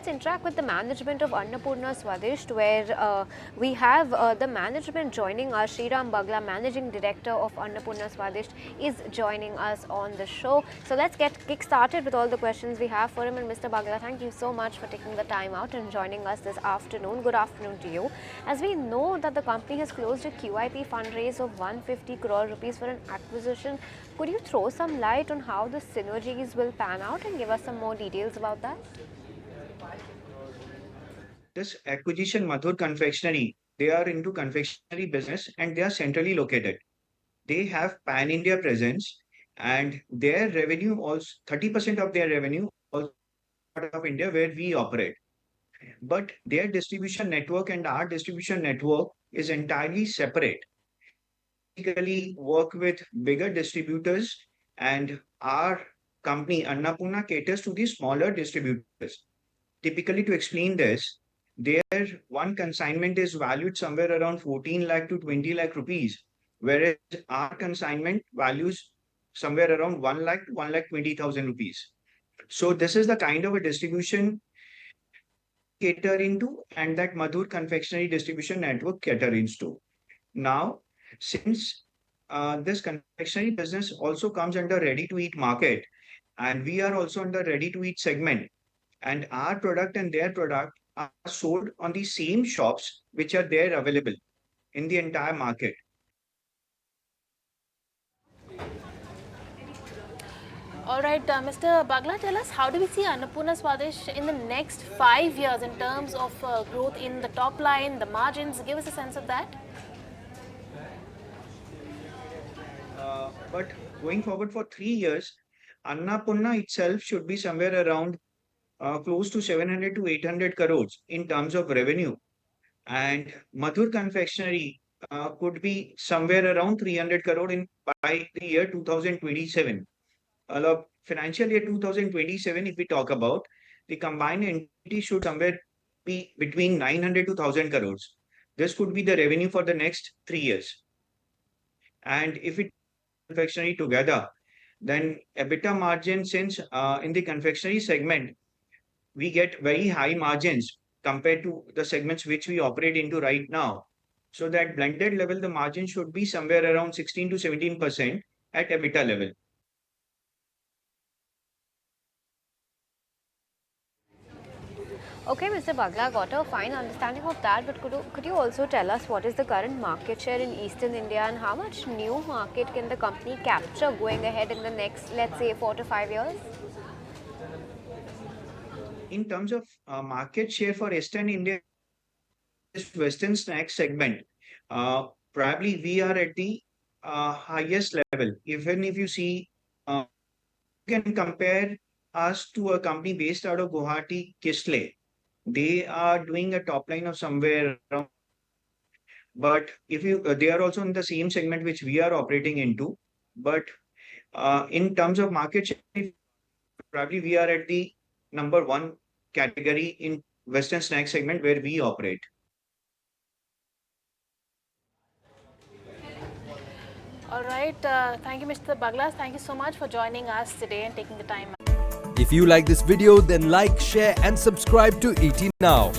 let's interact with the management of Annapurna Swadisht, where we have the management joining us. Sriram Bagla, Managing Director of Annapurna Swadisht, is joining us on the show. So let's get kick-started with all the questions we have for him. And Mr. Bagla, thank you so much for taking the time out and joining us this afternoon. Good afternoon to you. As we know that the company has closed a QIP fundraise of 150 crore rupees for an acquisition, could you throw some light on how the synergies will pan out and give us some more details about that? This acquisition, Madhur Confectionery, they are into confectionery business and they are centrally located. They have pan-India presence and their revenue also 30% of their revenue also part of India where we operate. But their distribution network and our distribution network is entirely separate. Typically work with bigger distributors and our company Annapurna caters to the smaller distributors. Typically to explain this, their one consignment is valued somewhere around 14 lakh to 20 lakh rupees, whereas our consignment values somewhere around 1 lakh to 1 lakh 20,000 rupees. So this is the kind of a distribution cater into and that Madhur Confectionery distribution network caters to. Now, since this confectionery business also comes under ready-to-eat market, and we are also under ready-to-eat segment, and our product and their product are sold on the same shops which are there available in the entire market. All right, Mr. Bagla, tell us, how do we see Annapurna Swadisht in the next 5 years in terms of growth in the top line, the margins? Give us a sense of that. But going forward for 3 years, Annapurna itself should be somewhere around close to 700 to 800 crores in terms of revenue. And Madhur Confectionery could be somewhere around 300 crore in by the year 2027. Financial year 2027, if we talk about, the combined entity should somewhere be between 900 to 1000 crores. This could be the revenue for the next 3 years. And if it confectionery together, then EBITDA margin, since in the confectionery segment, we get very high margins compared to the segments which we operate into right now. So that blended level, the margin should be somewhere around 16 to 17% at EBITDA level. Okay, Mr. Bagla, got a fine understanding of that, but could you also tell us what is the current market share in Eastern India and how much new market can the company capture going ahead in the next, let's say, 4 to 5 years? In terms of market share for Eastern India, this Western snack segment, probably we are at the highest level. Even if you see, you can compare us to a company based out of Guwahati, Kisle. They are doing a top line of somewhere around, but if you they are also in the same segment which we are operating into. But in terms of market share, probably we are at the number one category in Western snack segment where we operate. All right, thank you, Mr. Bagla. Thank you so much for joining us today and taking the time. If you like this video, then like, share and subscribe to ET Now.